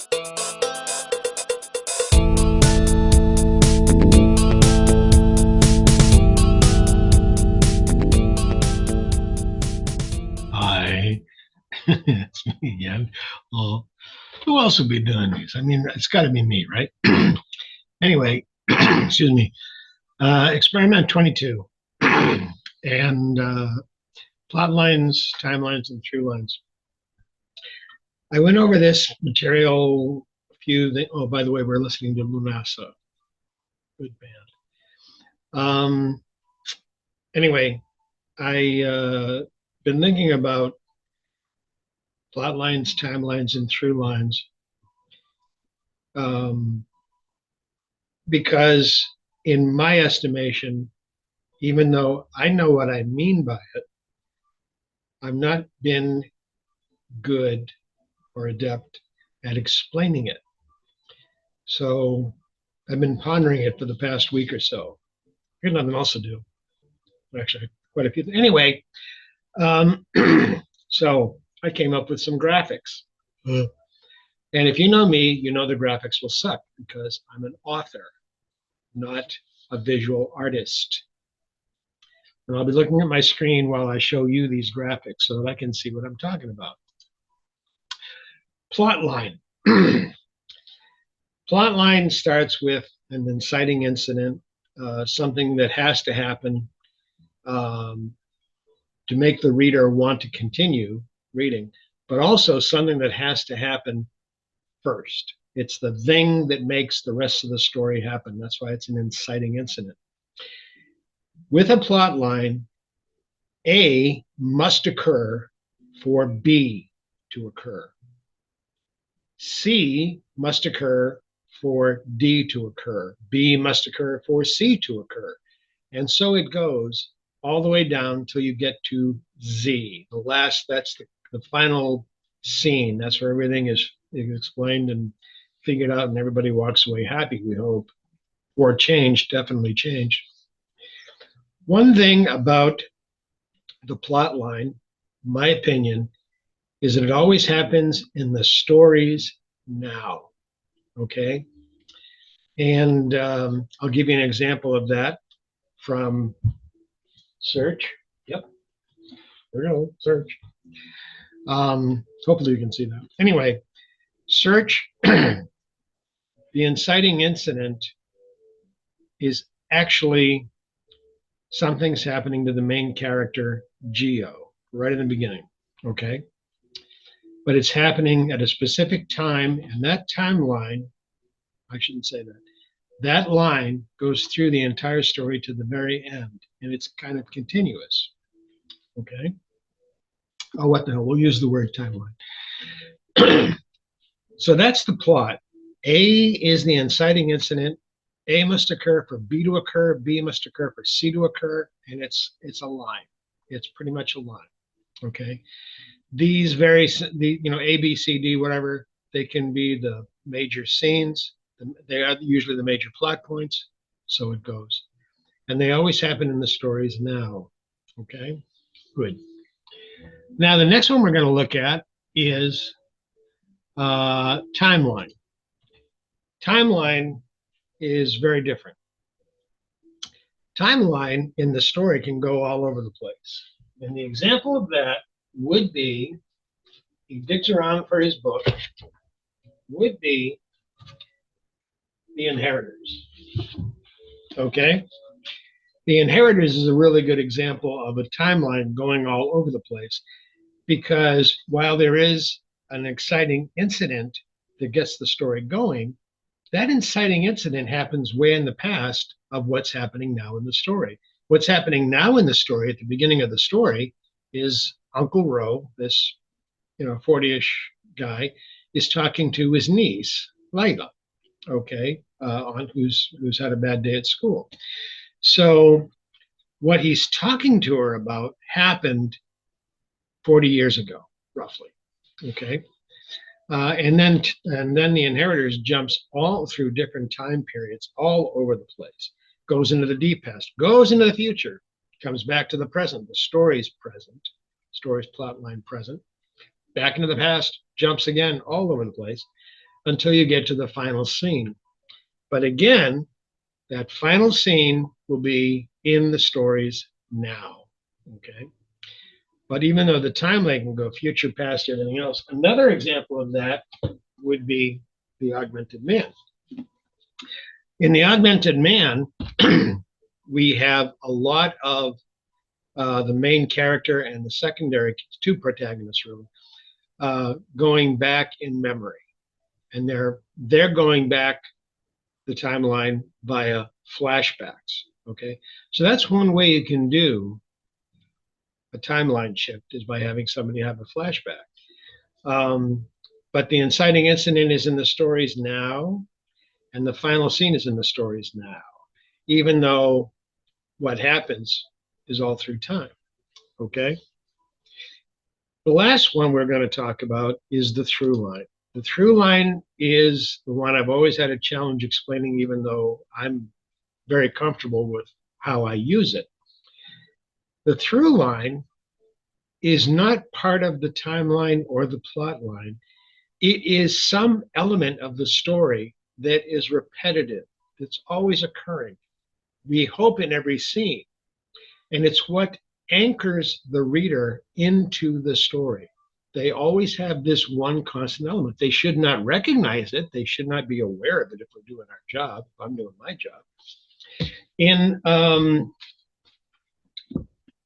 Hi, it's me again. Well, who else would be doing these? I mean, it's got to be me, right? Anyway, excuse me. Experiment 22 and plot lines, timelines, and through lines. I went over this material a few. Oh, by the way, we're listening to Lunasa. Good band. Anyway, I been thinking about plot lines, timelines, and through lines um, because, in my estimation, even though I know what I mean by it, I've not been good or adept at explaining it. So I've been pondering it for the past week or so. Here's nothing else to do. Actually, quite a few. Anyway, um, so I came up with some graphics. And if you know me, you know the graphics will suck because I'm an author, not a visual artist. And I'll be looking at my screen while I show you these graphics so that I can see what I'm talking about. Plot line. Plot line starts with an inciting incident, something that has to happen to make the reader want to continue reading, but also something that has to happen first. It's the thing that makes the rest of the story happen. That's why it's an inciting incident. With a plot line, A must occur for B to occur. C must occur for D to occur. B must occur for C to occur. And so it goes all the way down until you get to Z. The last, that's the final scene. That's where everything is explained and figured out, and everybody walks away happy, we hope. Or changed, definitely changed. One thing about the plot line, my opinion, is that it always happens in the stories now. Okay. And I'll give you an example of that from Search. Yep. There we go. Search. Hopefully you can see that. Anyway, Search, the inciting incident is actually something's happening to the main character, Geo, right in the beginning. Okay. But it's happening at a specific time, and that timeline, I shouldn't say that, that line goes through the entire story to the very end, and it's kind of continuous. Okay. Oh, what the hell? We'll use the word timeline. So that's the plot. A is the inciting incident. A must occur for B to occur. B must occur for C to occur, and it's a line. It's pretty much a line. Okay. These A, B, C, D, whatever, they can be the major scenes. They are usually the major plot points. So it goes. And they always happen in the stories now. Okay, good. Now, the next one we're going to look at is timeline. Timeline is very different. Timeline in the story can go all over the place. And the example of that would be, he digs around for his book, would be The Inheritors. Okay? The Inheritors is a really good example of a timeline going all over the place, because while there is an exciting incident that gets the story going, that inciting incident happens way in the past of what's happening now in the story. What's happening now in the story, at the beginning of the story, is Uncle Ro, this 40-ish guy, is talking to his niece, Layla, okay, who's had a bad day at school. So what he's talking to her about happened 40 years ago, roughly, okay? And then the Inheritors jumps all through different time periods, all over the place. Goes into the deep past, goes into the future, comes back to the present. The story's present, story's plot line present. Back into the past, jumps again all over the place. until you get to the final scene. But again, that final scene will be in the stories now. Okay. But even though the timeline can go future, past, everything else, another example of that would be the augmented man. In the augmented man, we have a lot of the main character and the secondary two protagonists really going back in memory, and they're going back the timeline via flashbacks. Okay, so that's one way you can do a timeline shift is by having somebody have a flashback. But the inciting incident is in the stories now, and the final scene is in the stories now, even though what happens is all through time. Okay. The last one we're going to talk about is the through line. The through line is the one I've always had a challenge explaining, even though I'm very comfortable with how I use it. The through line is not part of the timeline or the plot line. It is some element of the story that is repetitive, that's always occurring. We hope in every scene. And it's what anchors the reader into the story. They always have this one constant element. They should not recognize it. They should not be aware of it if we're doing our job. If I'm doing my job.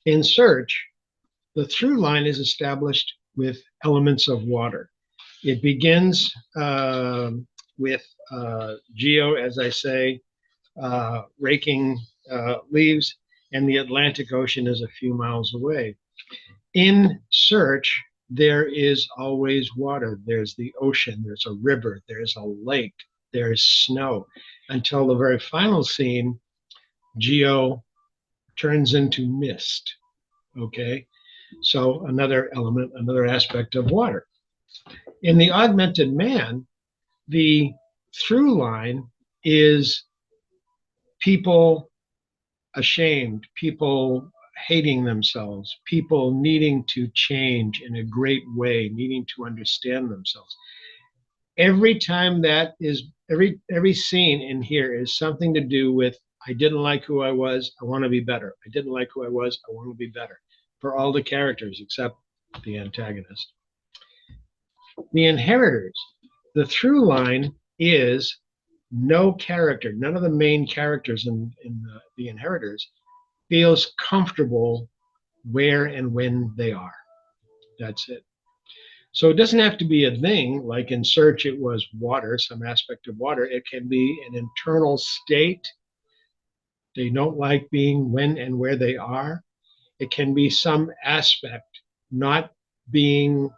In Search, the through line is established with elements of water. It begins with Geo, as I say, raking leaves, and the Atlantic Ocean is a few miles away. In Search, there is always water. There's the ocean, there's a river, there's a lake, there's snow, until the very final scene, Geo turns into mist. Okay, so another element, another aspect of water. In the augmented man, the through line is people ashamed, people hating themselves, people needing to change in a great way, needing to understand themselves. Every time that is, every scene in here is something to do with, I didn't like who I was, I want to be better. I didn't like who I was, I want to be better. For all the characters except the antagonist. The inheritors, the through line is no character, none of the main characters in the inheritors feels comfortable where and when they are. That's it. So it doesn't have to be a thing, like in Search it was water, some aspect of water. It can be an internal state. They don't like being when and where they are. It can be some aspect, not being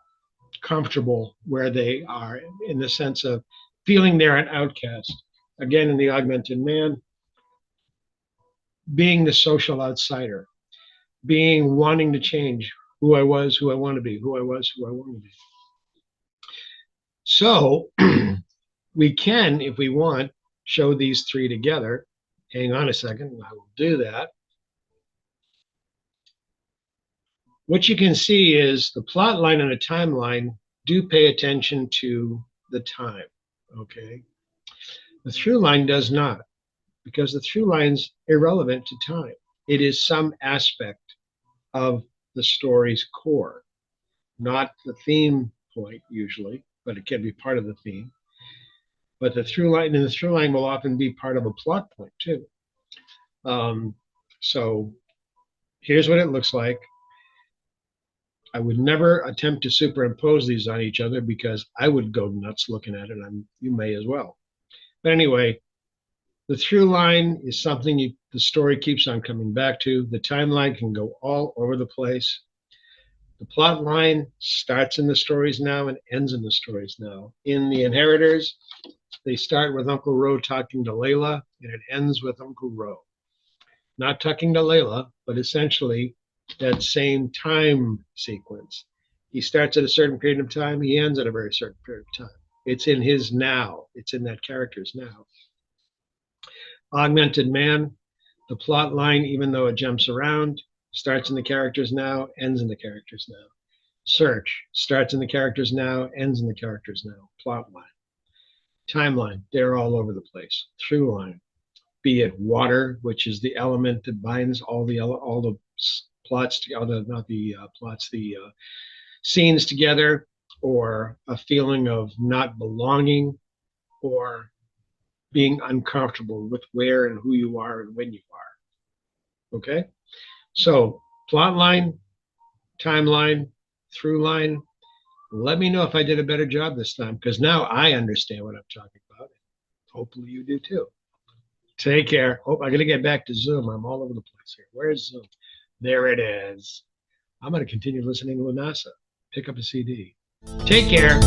comfortable where they are, in the sense of feeling they're an outcast. Again, in the augmented man, being the social outsider, being wanting to change who I was, who I want to be, who I was, who I want to be. So we can, if we want, show these three together. Hang on a second, I will do that. What you can see is the plot line and a timeline do pay attention to the time, okay? The through line does not, because the through line's irrelevant to time. It is some aspect of the story's core, not the theme point usually, but it can be part of the theme. But the through line, and the through line will often be part of a plot point too. So here's what it looks like. I would never attempt to superimpose these on each other because I would go nuts looking at it, and you may as well. But anyway, the through line is something the story keeps on coming back to. The timeline can go all over the place. The plot line starts in the stories now and ends in the stories now. In The Inheritors, they start with Uncle Ro talking to Layla, and it ends with Uncle Ro. Not talking to Layla, but essentially that same time sequence. He starts at a certain period of time, he ends at a very certain period of time. It's in his now, it's in that character's now. Augmented Man, the plot line, even though it jumps around, starts in the character's now, ends in the character's now. Search starts in the character's now, ends in the character's now, plot line. Timeline, they're all over the place. Through line, be it water, which is the element that binds all the plots together, not the plots, the scenes together, or a feeling of not belonging, or being uncomfortable with where and who you are and when you are. Okay? So, plot line, timeline, through line. Let me know if I did a better job this time, because now I understand what I'm talking about. Hopefully you do too. Take care. Oh, I'm going to get back to Zoom. I'm all over the place here. Where's Zoom? There it is. I'm going to continue listening to Lanasa. Pick up a CD. Take care.